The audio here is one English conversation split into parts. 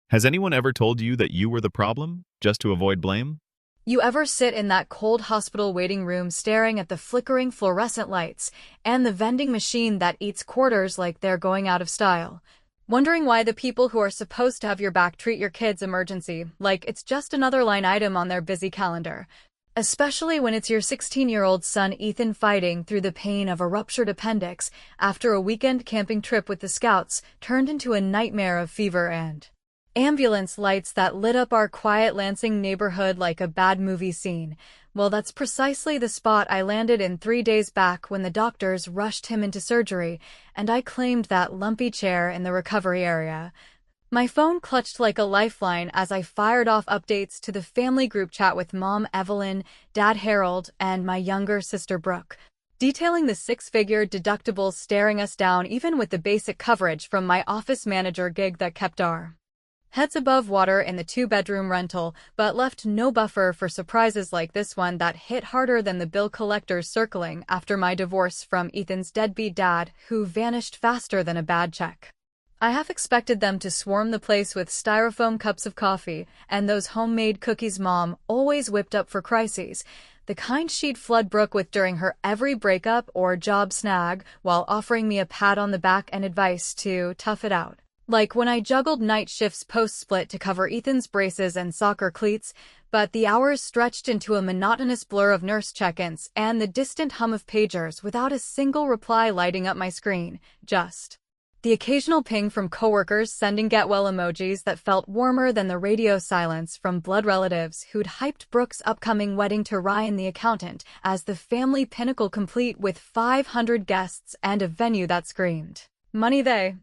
Has anyone ever told you that you were the problem, just to avoid blame? You ever sit in that cold hospital waiting room staring at the flickering fluorescent lights and the vending machine that eats quarters like they're going out of style, wondering why the people who are supposed to have your back treat your kid's emergency like it's just another line item on their busy calendar? Especially when it's your 16-year-old son Ethan fighting through the pain of a ruptured appendix after a weekend camping trip with the Scouts turned into a nightmare of fever and ambulance lights that lit up our quiet Lansing neighborhood like a bad movie scene. Well, that's precisely the spot I landed in 3 days back when the doctors rushed him into surgery, and I claimed that lumpy chair in the recovery area. My phone clutched like a lifeline as I fired off updates to the family group chat with Mom Evelyn, Dad Harold, and my younger sister Brooke, detailing the six-figure deductibles staring us down even with the basic coverage from my office manager gig that kept our heads above water in the two-bedroom rental, but left no buffer for surprises like this one that hit harder than the bill collectors circling after my divorce from Ethan's deadbeat dad, who vanished faster than a bad check. I half expected them to swarm the place with styrofoam cups of coffee and those homemade cookies Mom always whipped up for crises, the kind she'd flood Brooke with during her every breakup or job snag, while offering me a pat on the back and advice to tough it out. Like when I juggled night shifts post-split to cover Ethan's braces and soccer cleats, but the hours stretched into a monotonous blur of nurse check-ins and the distant hum of pagers without a single reply lighting up my screen, just the occasional ping from coworkers sending get well emojis that felt warmer than the radio silence from blood relatives who'd hyped Brooke's upcoming wedding to Ryan the accountant as the family pinnacle complete with 500 guests and a venue that screamed money. They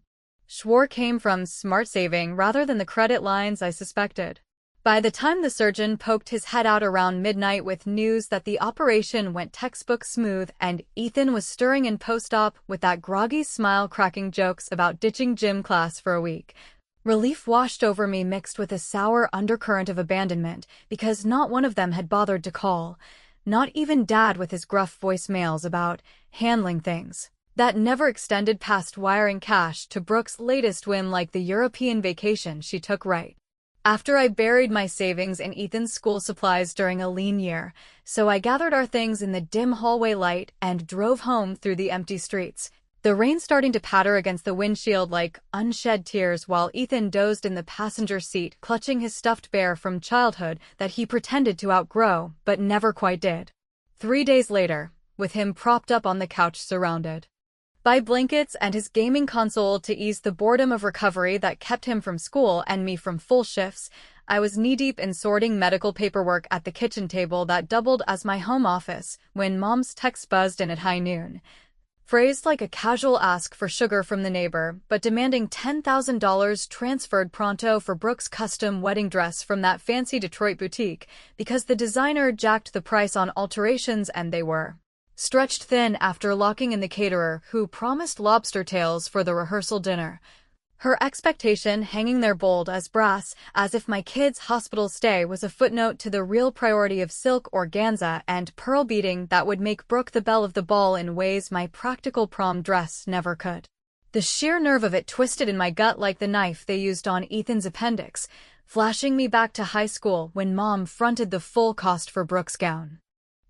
swore came from smart saving rather than the credit lines I suspected. By the time the surgeon poked his head out around midnight with news that the operation went textbook smooth and Ethan was stirring in post-op with that groggy smile cracking jokes about ditching gym class for a week, relief washed over me mixed with a sour undercurrent of abandonment because not one of them had bothered to call, not even Dad with his gruff voicemails about handling things that never extended past wiring cash to Brooke's latest whim like the European vacation she took right after I buried my savings in Ethan's school supplies during a lean year, so I gathered our things in the dim hallway light and drove home through the empty streets, the rain starting to patter against the windshield like unshed tears while Ethan dozed in the passenger seat clutching his stuffed bear from childhood that he pretended to outgrow but never quite did. 3 days later, with him propped up on the couch surrounded by blankets and his gaming console to ease the boredom of recovery that kept him from school and me from full shifts, I was knee-deep in sorting medical paperwork at the kitchen table that doubled as my home office when Mom's text buzzed in at high noon. Phrased like a casual ask for sugar from the neighbor, but demanding $10,000 transferred pronto for Brooke's custom wedding dress from that fancy Detroit boutique because the designer jacked the price on alterations and they were stretched thin after locking in the caterer who promised lobster tails for the rehearsal dinner. Her expectation hanging there bold as brass, as if my kid's hospital stay was a footnote to the real priority of silk organza and pearl beading that would make Brooke the belle of the ball in ways my practical prom dress never could. The sheer nerve of it twisted in my gut like the knife they used on Ethan's appendix, flashing me back to high school when Mom fronted the full cost for Brooke's gown.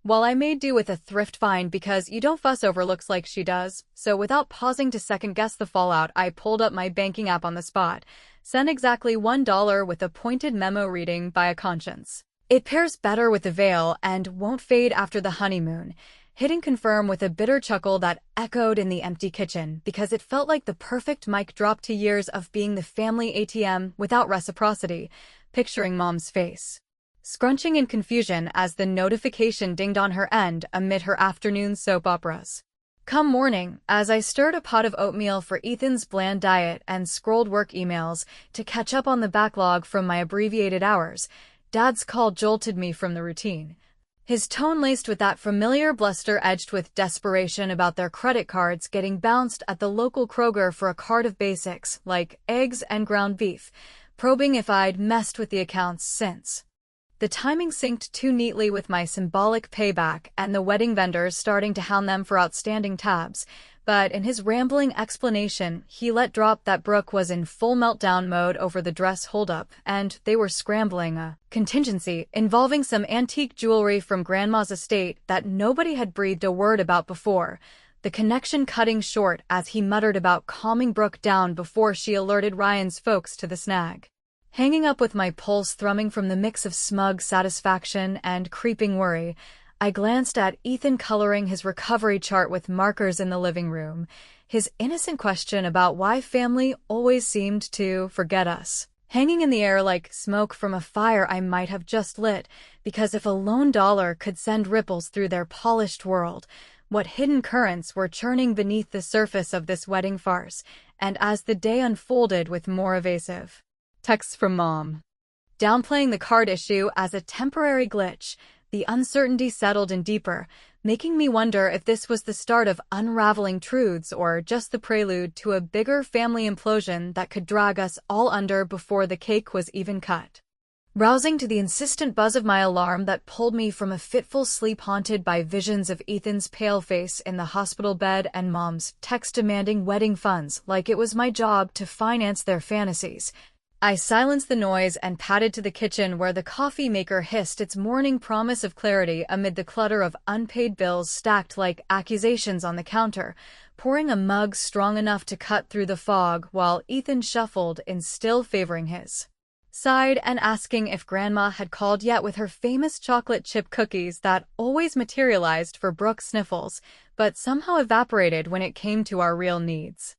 While I made do with a thrift find because you don't fuss over looks like she does, so without pausing to second-guess the fallout, I pulled up my banking app on the spot, sent exactly $1 with a pointed memo reading by a conscience. It pairs better with the veil and won't fade after the honeymoon, hitting confirm with a bitter chuckle that echoed in the empty kitchen because it felt like the perfect mic drop to years of being the family ATM without reciprocity, picturing Mom's face scrunching in confusion as the notification dinged on her end amid her afternoon soap operas. Come morning, as I stirred a pot of oatmeal for Ethan's bland diet and scrolled work emails to catch up on the backlog from my abbreviated hours, Dad's call jolted me from the routine. His tone laced with that familiar bluster edged with desperation about their credit cards getting bounced at the local Kroger for a cart of basics like eggs and ground beef, probing if I'd messed with the accounts since. The timing synced too neatly with my symbolic payback and the wedding vendors starting to hound them for outstanding tabs, but in his rambling explanation, he let drop that Brooke was in full meltdown mode over the dress holdup, and they were scrambling a contingency involving some antique jewelry from Grandma's estate that nobody had breathed a word about before, the connection cutting short as he muttered about calming Brooke down before she alerted Ryan's folks to the snag. Hanging up with my pulse thrumming from the mix of smug satisfaction and creeping worry, I glanced at Ethan coloring his recovery chart with markers in the living room, his innocent question about why family always seemed to forget us, hanging in the air like smoke from a fire I might have just lit, because if a lone dollar could send ripples through their polished world, what hidden currents were churning beneath the surface of this wedding farce, and as the day unfolded with more evasive texts from Mom, downplaying the card issue as a temporary glitch, the uncertainty settled in deeper, making me wonder if this was the start of unraveling truths or just the prelude to a bigger family implosion that could drag us all under before the cake was even cut. Rousing to the insistent buzz of my alarm that pulled me from a fitful sleep haunted by visions of Ethan's pale face in the hospital bed and Mom's text demanding wedding funds like it was my job to finance their fantasies, I silenced the noise and padded to the kitchen where the coffee maker hissed its morning promise of clarity amid the clutter of unpaid bills stacked like accusations on the counter, pouring a mug strong enough to cut through the fog while Ethan shuffled in still favoring his side and asking if Grandma had called yet with her famous chocolate chip cookies that always materialized for Brooke's sniffles, but somehow evaporated when it came to our real needs.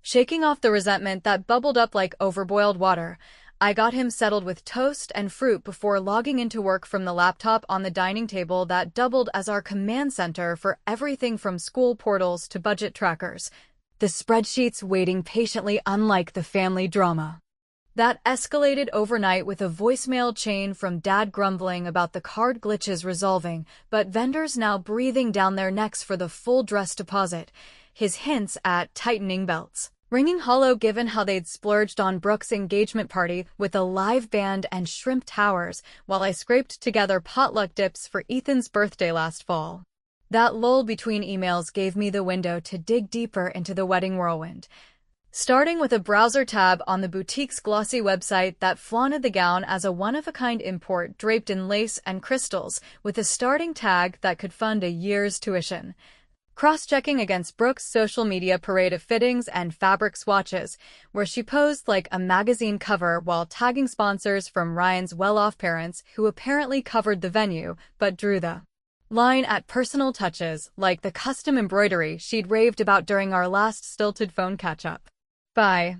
Shaking off the resentment that bubbled up like overboiled water, I got him settled with toast and fruit before logging into work from the laptop on the dining table that doubled as our command center for everything from school portals to budget trackers, the spreadsheets waiting patiently unlike the family drama that escalated overnight with a voicemail chain from Dad grumbling about the card glitches resolving, but vendors now breathing down their necks for the full dress deposit, his hints at tightening belts ringing hollow given how they'd splurged on Brooke's engagement party with a live band and shrimp towers while I scraped together potluck dips for Ethan's birthday last fall. That lull between emails gave me the window to dig deeper into the wedding whirlwind, starting with a browser tab on the boutique's glossy website that flaunted the gown as a one-of-a-kind import draped in lace and crystals with a starting tag that could fund a year's tuition. Cross-checking against Brooke's social media parade of fittings and fabric swatches, where she posed like a magazine cover while tagging sponsors from Ryan's well-off parents who apparently covered the venue but drew the line at personal touches like the custom embroidery she'd raved about during our last stilted phone catch-up. By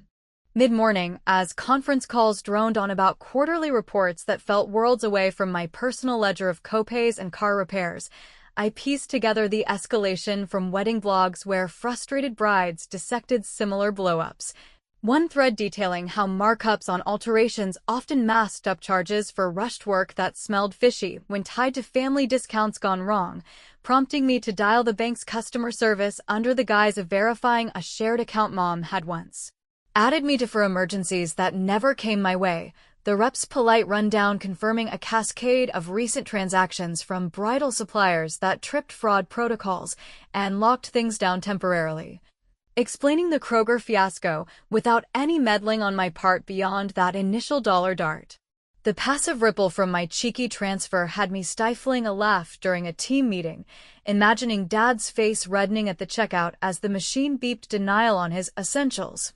mid-morning, as conference calls droned on about quarterly reports that felt worlds away from my personal ledger of copays and car repairs, I pieced together the escalation from wedding blogs where frustrated brides dissected similar blow-ups. One thread detailing how markups on alterations often masked upcharges for rushed work that smelled fishy when tied to family discounts gone wrong, prompting me to dial the bank's customer service under the guise of verifying a shared account Mom had once added me to for emergencies that never came my way. The rep's polite rundown confirming a cascade of recent transactions from bridal suppliers that tripped fraud protocols and locked things down temporarily. Explaining the Kroger fiasco without any meddling on my part beyond that initial dollar dart. The passive ripple from my cheeky transfer had me stifling a laugh during a team meeting, imagining Dad's face reddening at the checkout as the machine beeped denial on his essentials.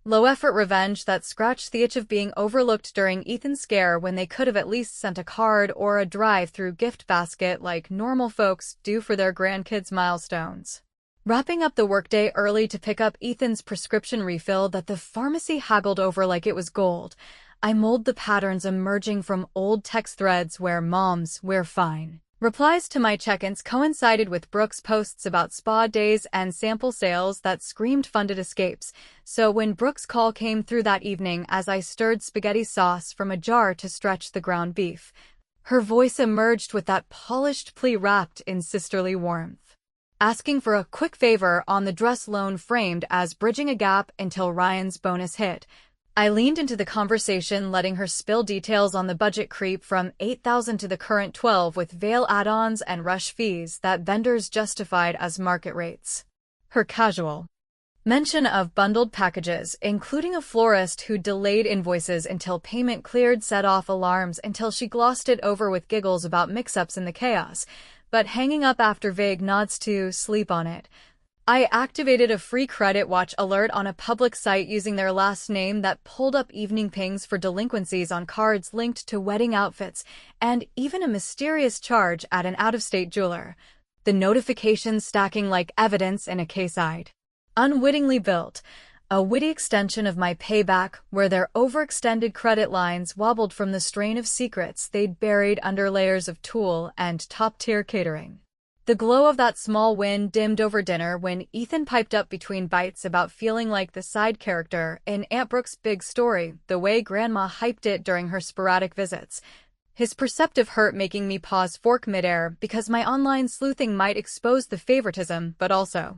Low-effort revenge that scratched the itch of being overlooked during Ethan's scare when they could have at least sent a card or a drive-through gift basket like normal folks do for their grandkids' milestones. Wrapping up the workday early to pick up Ethan's prescription refill that the pharmacy haggled over like it was gold, I mulled the patterns emerging from old text threads where Moms, we're fine replies to my check-ins coincided with Brooke's posts about spa days and sample sales that screamed funded escapes, so when Brooke's call came through that evening as I stirred spaghetti sauce from a jar to stretch the ground beef, her voice emerged with that polished plea wrapped in sisterly warmth, asking for a quick favor on the dress loan framed as bridging a gap until Ryan's bonus hit. I leaned into the conversation, letting her spill details on the budget creep from $8,000 to the current $12,000 with veil add-ons and rush fees that vendors justified as market rates. Her casual mention of bundled packages, including a florist who delayed invoices until payment cleared, set off alarms until she glossed it over with giggles about mix-ups in the chaos, but hanging up after vague nods to sleep on it. I activated a free credit watch alert on a public site using their last name that pulled up evening pings for delinquencies on cards linked to wedding outfits, and even a mysterious charge at an out-of-state jeweler. The notifications stacking like evidence in a case I'd unwittingly built, a witty extension of my payback where their overextended credit lines wobbled from the strain of secrets they'd buried under layers of tulle and top-tier catering. The glow of that small win dimmed over dinner when Ethan piped up between bites about feeling like the side character in Aunt Brooke's big story, the way Grandma hyped it during her sporadic visits. His perceptive hurt making me pause fork midair because my online sleuthing might expose the favoritism, but also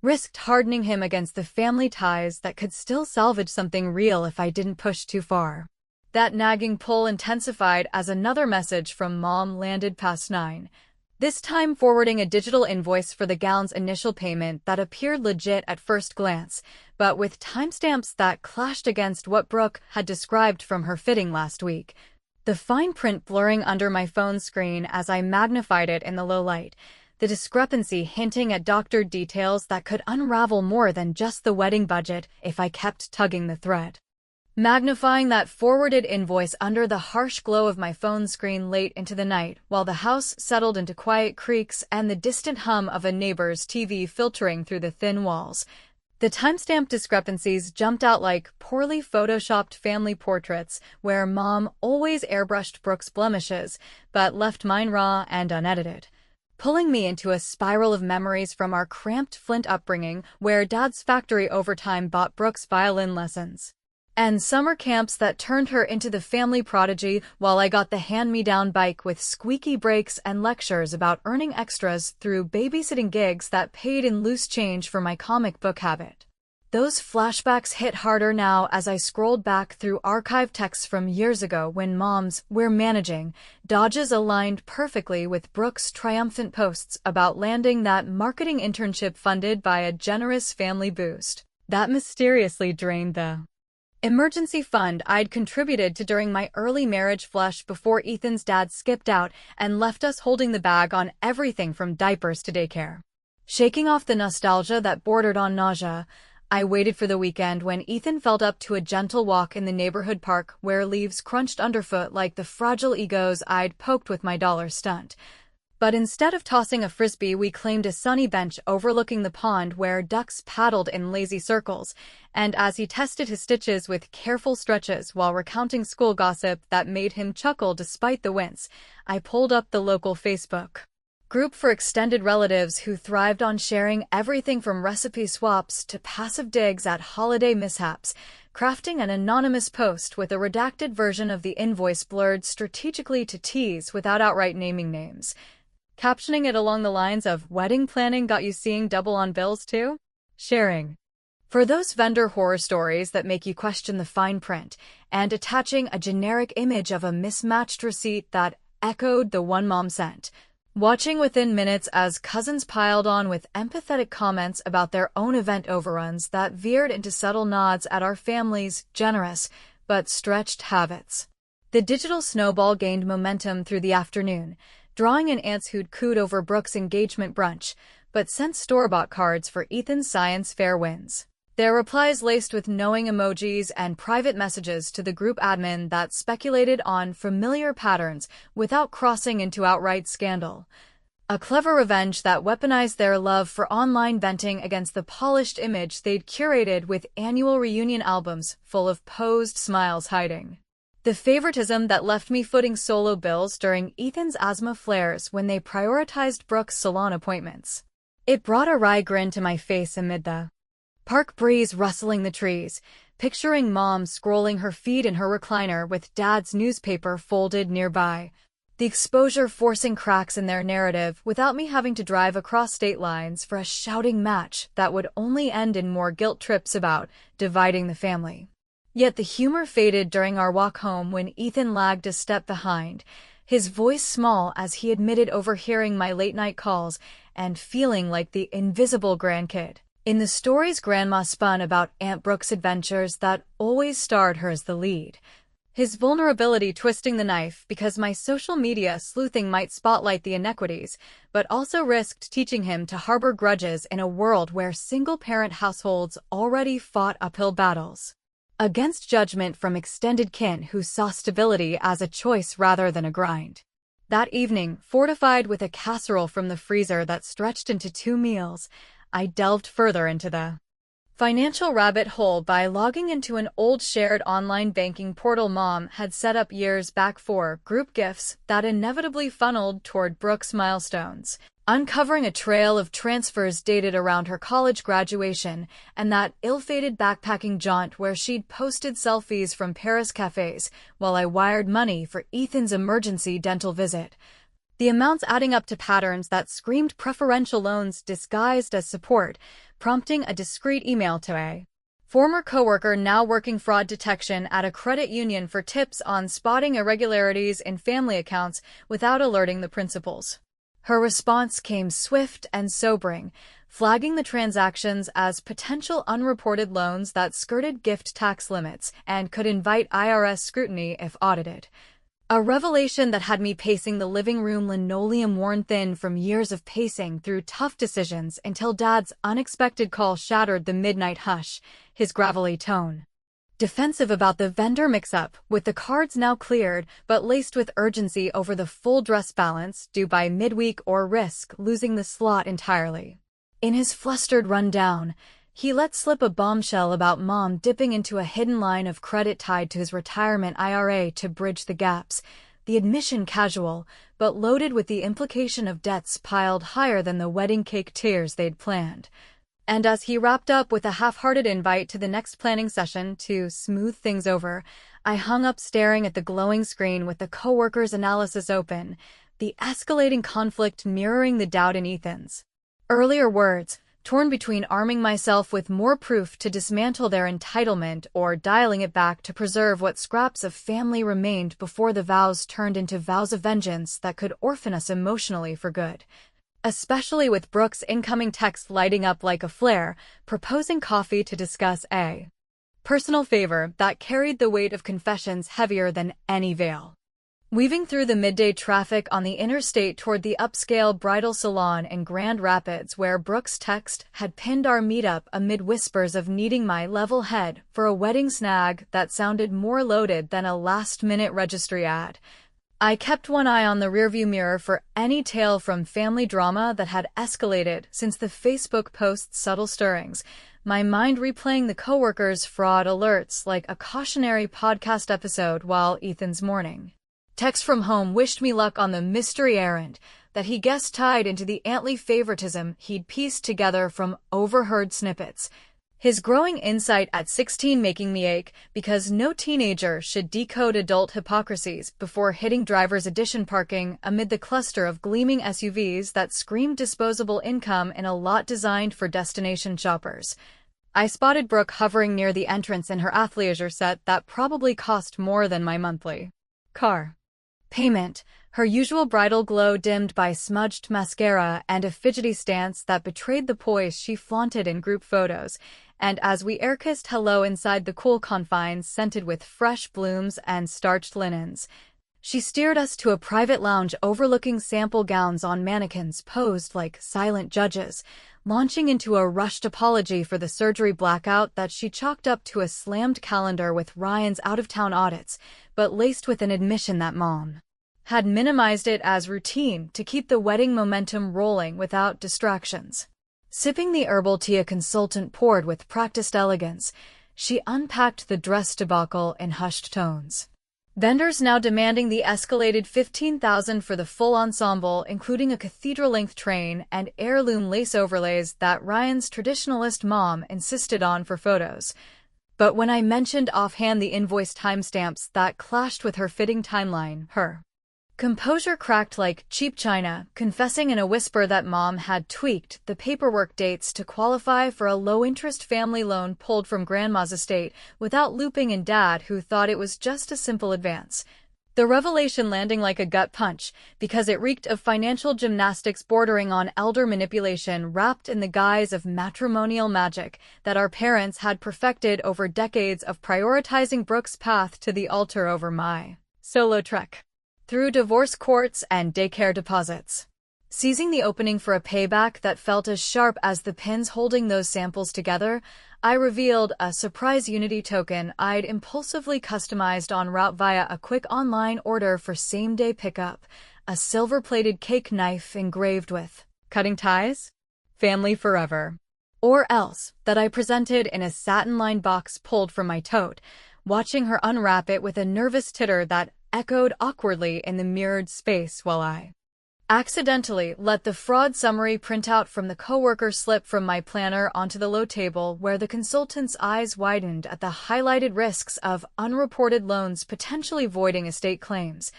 risked hardening him against the family ties that could still salvage something real if I didn't push too far. That nagging pull intensified as another message from Mom landed past 9, this time forwarding a digital invoice for the gown's initial payment that appeared legit at first glance, but with timestamps that clashed against what Brooke had described from her fitting last week. The fine print blurring under my phone screen as I magnified it in the low light, the discrepancy hinting at doctored details that could unravel more than just the wedding budget if I kept tugging the thread. Magnifying that forwarded invoice under the harsh glow of my phone screen late into the night while the house settled into quiet creaks and the distant hum of a neighbor's TV filtering through the thin walls. The timestamp discrepancies jumped out like poorly photoshopped family portraits where Mom always airbrushed Brooke's blemishes but left mine raw and unedited, pulling me into a spiral of memories from our cramped Flint upbringing where Dad's factory overtime bought Brooke's violin lessons, and summer camps that turned her into the family prodigy while I got the hand-me-down bike with squeaky brakes and lectures about earning extras through babysitting gigs that paid in loose change for my comic book habit. Those flashbacks hit harder now as I scrolled back through archived texts from years ago when Mom's "we're managing" dodges aligned perfectly with Brooke's triumphant posts about landing that marketing internship funded by a generous family boost that mysteriously drained the emergency fund I'd contributed to during my early marriage flush before Ethan's dad skipped out and left us holding the bag on everything from diapers to daycare. Shaking off the nostalgia that bordered on nausea, I waited for the weekend when Ethan felt up to a gentle walk in the neighborhood park where leaves crunched underfoot like the fragile egos I'd poked with my dollar stunt. But instead of tossing a frisbee, we claimed a sunny bench overlooking the pond where ducks paddled in lazy circles, and as he tested his stitches with careful stretches while recounting school gossip that made him chuckle despite the wince, I pulled up the local Facebook group for extended relatives who thrived on sharing everything from recipe swaps to passive digs at holiday mishaps, crafting an anonymous post with a redacted version of the invoice blurred strategically to tease without outright naming names, captioning it along the lines of "wedding planning got you seeing double on bills too?" Sharing for those vendor horror stories that make you question the fine print, and attaching a generic image of a mismatched receipt that echoed the one Mom sent. Watching within minutes as cousins piled on with empathetic comments about their own event overruns that veered into subtle nods at our family's generous but stretched habits. The digital snowball gained momentum through the afternoon, drawing in aunts who'd cooed over Brooke's engagement brunch, but sent store-bought cards for Ethan's science fair wins. Their replies laced with knowing emojis and private messages to the group admin that speculated on familiar patterns without crossing into outright scandal. A clever revenge that weaponized their love for online venting against the polished image they'd curated with annual reunion albums full of posed smiles hiding the favoritism that left me footing solo bills during Ethan's asthma flares when they prioritized Brooke's salon appointments. It brought a wry grin to my face amid the park breeze rustling the trees, picturing Mom scrolling her feed in her recliner with Dad's newspaper folded nearby, the exposure forcing cracks in their narrative without me having to drive across state lines for a shouting match that would only end in more guilt trips about dividing the family. Yet the humor faded during our walk home when Ethan lagged a step behind, his voice small as he admitted overhearing my late-night calls and feeling like the invisible grandkid In the stories Grandma spun about Aunt Brooke's adventures that always starred her as the lead. His vulnerability twisting the knife because my social media sleuthing might spotlight the inequities, but also risked teaching him to harbor grudges in a world where single-parent households already fought uphill battles against judgment from extended kin who saw stability as a choice rather than a grind. That evening, fortified with a casserole from the freezer that stretched into 2 meals, I delved further into the financial rabbit hole by logging into an old shared online banking portal Mom had set up years back for group gifts that inevitably funneled toward Brooke's milestones, uncovering a trail of transfers dated around her college graduation and that ill-fated backpacking jaunt where she'd posted selfies from Paris cafes while I wired money for Ethan's emergency dental visit. The amounts adding up to patterns that screamed preferential loans disguised as support, prompting a discreet email to a former coworker now working fraud detection at a credit union for tips on spotting irregularities in family accounts without alerting the principals. Her response came swift and sobering, flagging the transactions as potential unreported loans that skirted gift tax limits and could invite IRS scrutiny if audited. A revelation that had me pacing the living room linoleum worn thin from years of pacing through tough decisions until Dad's unexpected call shattered the midnight hush, his gravelly tone defensive about the vendor mix-up, with the cards now cleared but laced with urgency over the full dress balance due by midweek or risk losing the slot entirely. In his flustered rundown, he let slip a bombshell about Mom dipping into a hidden line of credit tied to his retirement IRA to bridge the gaps, the admission casual, but loaded with the implication of debts piled higher than the wedding cake tiers they'd planned. And as he wrapped up with a half-hearted invite to the next planning session to smooth things over, I hung up staring at the glowing screen with the coworker's analysis open, the escalating conflict mirroring the doubt in Ethan's earlier words, torn between arming myself with more proof to dismantle their entitlement or dialing it back to preserve what scraps of family remained before the vows turned into vows of vengeance that could orphan us emotionally for good. Especially with Brooke's incoming text lighting up like a flare, proposing coffee to discuss a personal favor that carried the weight of confessions heavier than any veil. Weaving through the midday traffic on the interstate toward the upscale bridal salon in Grand Rapids where Brooke's text had pinned our meetup amid whispers of needing my level head for a wedding snag that sounded more loaded than a last-minute registry ad, I kept one eye on the rearview mirror for any tale from family drama that had escalated since the Facebook post's subtle stirrings, my mind replaying the coworkers' fraud alerts like a cautionary podcast episode while Ethan's morning text from home wished me luck on the mystery errand that he guessed tied into the Antly favoritism he'd pieced together from overheard snippets. His growing insight at 16 making me ache because no teenager should decode adult hypocrisies before hitting driver's edition parking amid the cluster of gleaming SUVs that screamed disposable income in a lot designed for destination shoppers. I spotted Brooke hovering near the entrance in her athleisure set that probably cost more than my monthly car payment, her usual bridal glow dimmed by smudged mascara and a fidgety stance that betrayed the poise she flaunted in group photos, and as we air-kissed hello inside the cool confines scented with fresh blooms and starched linens, she steered us to a private lounge overlooking sample gowns on mannequins posed like silent judges, launching into a rushed apology for the surgery blackout that she chalked up to a slammed calendar with Ryan's out-of-town audits, but laced with an admission that Mom had minimized it as routine to keep the wedding momentum rolling without distractions. Sipping the herbal tea a consultant poured with practiced elegance, she unpacked the dress debacle in hushed tones. Vendors now demanding the escalated $15,000 for the full ensemble, including a cathedral-length train and heirloom lace overlays that Ryan's traditionalist mom insisted on for photos. But when I mentioned offhand the invoice timestamps that clashed with her fitting timeline, her composure cracked like cheap china, confessing in a whisper that Mom had tweaked the paperwork dates to qualify for a low-interest family loan pulled from Grandma's estate without looping in Dad, who thought it was just a simple advance. The revelation landing like a gut punch, because it reeked of financial gymnastics bordering on elder manipulation wrapped in the guise of matrimonial magic that our parents had perfected over decades of prioritizing Brooke's path to the altar over my solo trek through divorce courts and daycare deposits. Seizing the opening for a payback that felt as sharp as the pins holding those samples together, I revealed a surprise Unity token I'd impulsively customized en route via a quick online order for same-day pickup, a silver-plated cake knife engraved with "Cutting Ties? Family Forever." Or else, that I presented in a satin-lined box pulled from my tote, watching her unwrap it with a nervous titter that echoed awkwardly in the mirrored space while I accidentally let the fraud summary printout from the coworker slip from my planner onto the low table where the consultant's eyes widened at the highlighted risks of unreported loans potentially voiding estate claims,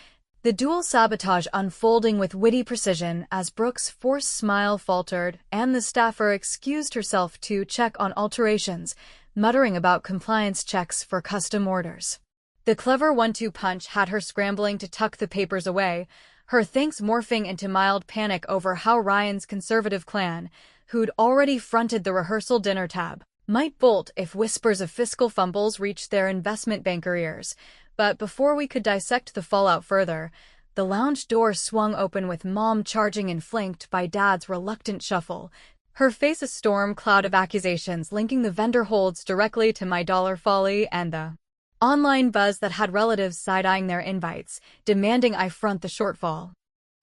the dual sabotage unfolding with witty precision as Brooke's forced smile faltered and the staffer excused herself to check on alterations, muttering about compliance checks for custom orders. The clever 1-2 punch had her scrambling to tuck the papers away, her thanks morphing into mild panic over how Ryan's conservative clan, who'd already fronted the rehearsal dinner tab, might bolt if whispers of fiscal fumbles reached their investment banker ears. But before we could dissect the fallout further, the lounge door swung open with Mom charging in, flanked by Dad's reluctant shuffle, her face a storm cloud of accusations linking the vendor holds directly to my dollar folly and the online buzz that had relatives side-eyeing their invites, demanding I front the shortfall.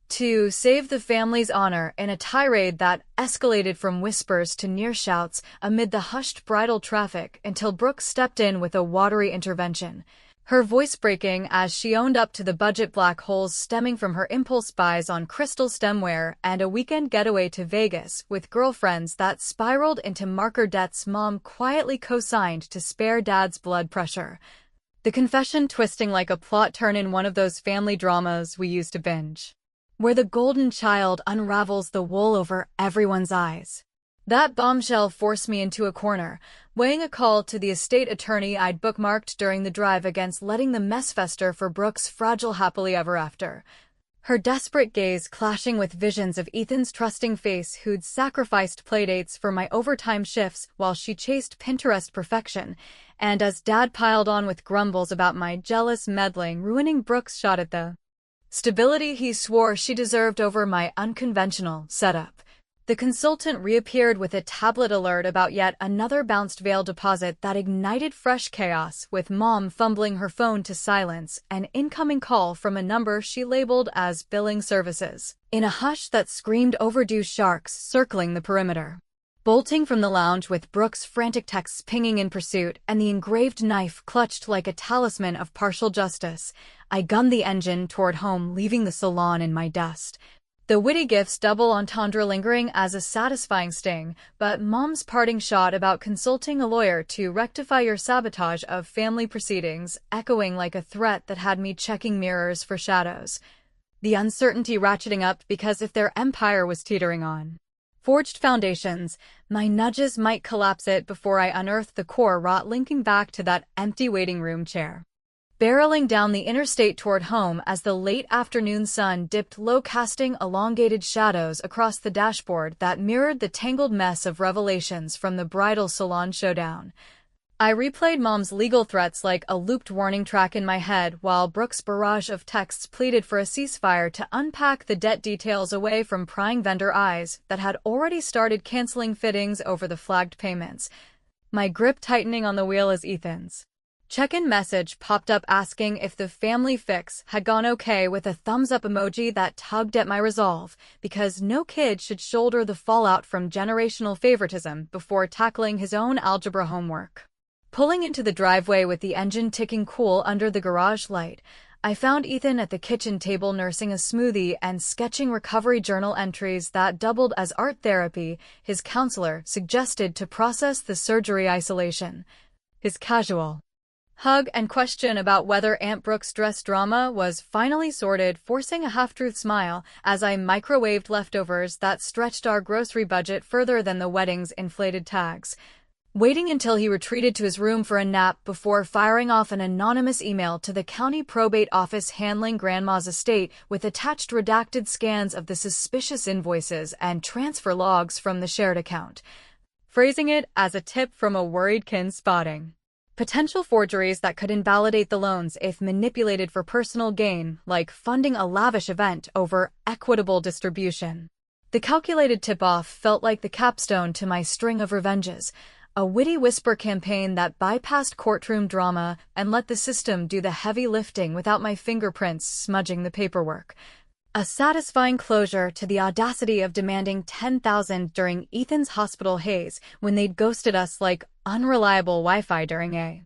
To save the family's honor in a tirade that escalated from whispers to near shouts amid the hushed bridal traffic until Brooke stepped in with a watery intervention, her voice breaking as she owned up to the budget black holes stemming from her impulse buys on crystal stemware and a weekend getaway to Vegas with girlfriends that spiraled into marker debts Mom quietly co-signed to spare Dad's blood pressure. The confession twisting like a plot turn in one of those family dramas we used to binge, where the golden child unravels the wool over everyone's eyes. That bombshell forced me into a corner, weighing a call to the estate attorney I'd bookmarked during the drive against letting the mess fester for Brooke's fragile happily ever after. Her desperate gaze clashing with visions of Ethan's trusting face who'd sacrificed playdates for my overtime shifts while she chased Pinterest perfection, and as Dad piled on with grumbles about my jealous meddling ruining Brooke's shot at the stability he swore she deserved over my unconventional setup. The consultant reappeared with a tablet alert about yet another bounced veil deposit that ignited fresh chaos, with Mom fumbling her phone to silence an incoming call from a number she labeled as billing services, in a hush that screamed overdue sharks circling the perimeter. Bolting from the lounge with Brooke's frantic texts pinging in pursuit and the engraved knife clutched like a talisman of partial justice, I gunned the engine toward home, leaving the salon in my dust. The witty gifts double entendre lingering as a satisfying sting, but Mom's parting shot about consulting a lawyer to rectify your sabotage of family proceedings echoing like a threat that had me checking mirrors for shadows. The uncertainty ratcheting up because if their empire was teetering on forged foundations, my nudges might collapse it before I unearthed the core rot linking back to that empty waiting room chair. Barreling down the interstate toward home as the late afternoon sun dipped low, casting elongated shadows across the dashboard that mirrored the tangled mess of revelations from the bridal salon showdown. I replayed Mom's legal threats like a looped warning track in my head while Brooke's barrage of texts pleaded for a ceasefire to unpack the debt details away from prying vendor eyes that had already started canceling fittings over the flagged payments. My grip tightening on the wheel as Ethan's check-in message popped up asking if the family fix had gone okay, with a thumbs-up emoji that tugged at my resolve, because no kid should shoulder the fallout from generational favoritism before tackling his own algebra homework. Pulling into the driveway with the engine ticking cool under the garage light, I found Ethan at the kitchen table nursing a smoothie and sketching recovery journal entries that doubled as art therapy his counselor suggested to process the surgery isolation. His casual hug and question about whether Aunt Brooke's dress drama was finally sorted, forcing a half-truth smile as I microwaved leftovers that stretched our grocery budget further than the wedding's inflated tags. waiting until he retreated to his room for a nap before firing off an anonymous email to the county probate office handling Grandma's estate with attached redacted scans of the suspicious invoices and transfer logs from the shared account, phrasing it as a tip from a worried kin spotting potential forgeries that could invalidate the loans if manipulated for personal gain, like funding a lavish event over equitable distribution. The calculated tip-off felt like the capstone to my string of revenges, a witty whisper campaign that bypassed courtroom drama and let the system do the heavy lifting without my fingerprints smudging the paperwork. A satisfying closure to the audacity of demanding $10,000 during Ethan's hospital haze when they'd ghosted us like unreliable Wi-Fi during a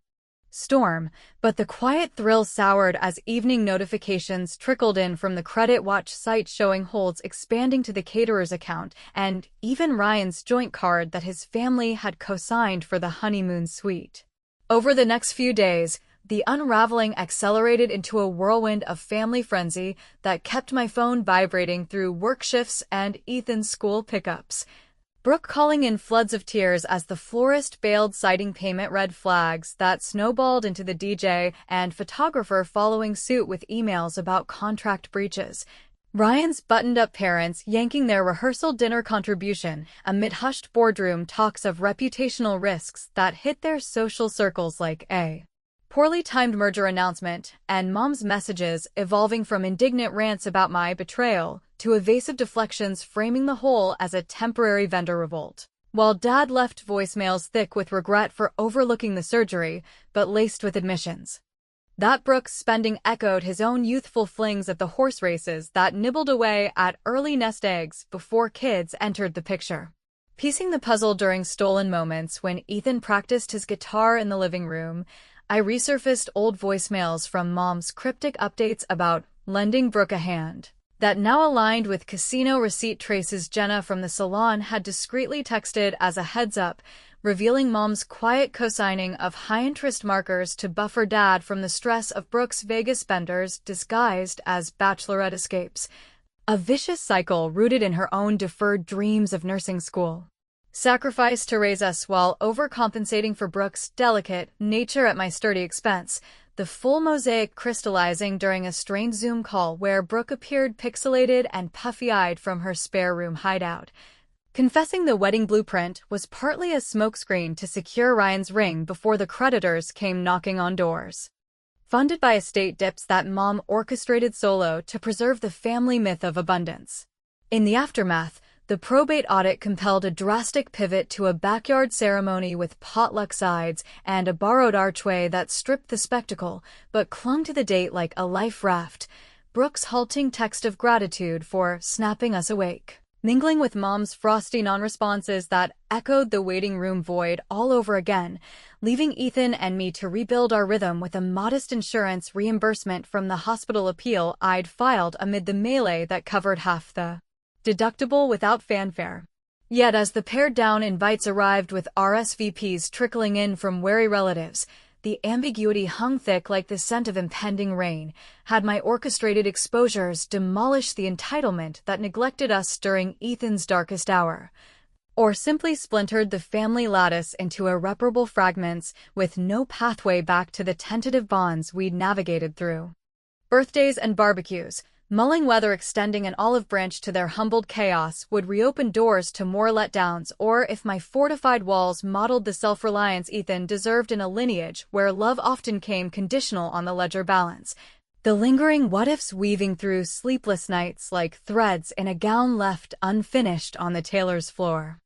storm, but the quiet thrill soured as evening notifications trickled in from the Credit Watch site showing holds expanding to the caterer's account and even Ryan's joint card that his family had co-signed for the honeymoon suite. Over the next few days, the unraveling accelerated into a whirlwind of family frenzy that kept my phone vibrating through work shifts and Ethan's school pickups. Brooke calling in floods of tears as the florist bailed, citing payment red flags that snowballed into the DJ and photographer following suit with emails about contract breaches. Ryan's buttoned-up parents yanking their rehearsal dinner contribution amid hushed boardroom talks of reputational risks that hit their social circles like a poorly timed merger announcement, and Mom's messages evolving from indignant rants about my betrayal to evasive deflections framing the whole as a temporary vendor revolt. While Dad left voicemails thick with regret for overlooking the surgery, but laced with admissions that Brooks' spending echoed his own youthful flings at the horse races that nibbled away at early nest eggs before kids entered the picture. Piecing the puzzle during stolen moments when Ethan practiced his guitar in the living room, I resurfaced old voicemails from Mom's cryptic updates about lending Brooke a hand that now aligned with casino receipt traces Jenna from the salon had discreetly texted as a heads-up, revealing Mom's quiet co-signing of high-interest markers to buffer Dad from the stress of Brooke's Vegas benders disguised as bachelorette escapes. A vicious cycle rooted in her own deferred dreams of nursing school. Sacrificed to raise us while overcompensating for Brooke's delicate nature at my sturdy expense, the full mosaic crystallizing during a strained Zoom call where Brooke appeared pixelated and puffy-eyed from her spare room hideout. Confessing the wedding blueprint was partly a smokescreen to secure Ryan's ring before the creditors came knocking on doors. Funded by estate dips that Mom orchestrated solo to preserve the family myth of abundance. In the aftermath, the probate audit compelled a drastic pivot to a backyard ceremony with potluck sides and a borrowed archway that stripped the spectacle but clung to the date like a life raft. Brooke's halting text of gratitude for snapping us awake, mingling with Mom's frosty non-responses that echoed the waiting room void all over again, leaving Ethan and me to rebuild our rhythm with a modest insurance reimbursement from the hospital appeal I'd filed amid the melee that covered half the deductible without fanfare. Yet as the pared-down invites arrived with RSVPs trickling in from wary relatives, the ambiguity hung thick like the scent of impending rain. Had my orchestrated exposures demolished the entitlement that neglected us during Ethan's darkest hour? Or simply splintered the family lattice into irreparable fragments with no pathway back to the tentative bonds we'd navigated through? Birthdays and barbecues, mulling whether extending an olive branch to their humbled chaos would reopen doors to more letdowns, or if my fortified walls modeled the self-reliance Ethan deserved in a lineage where love often came conditional on the ledger balance. The lingering what-ifs weaving through sleepless nights like threads in a gown left unfinished on the tailor's floor.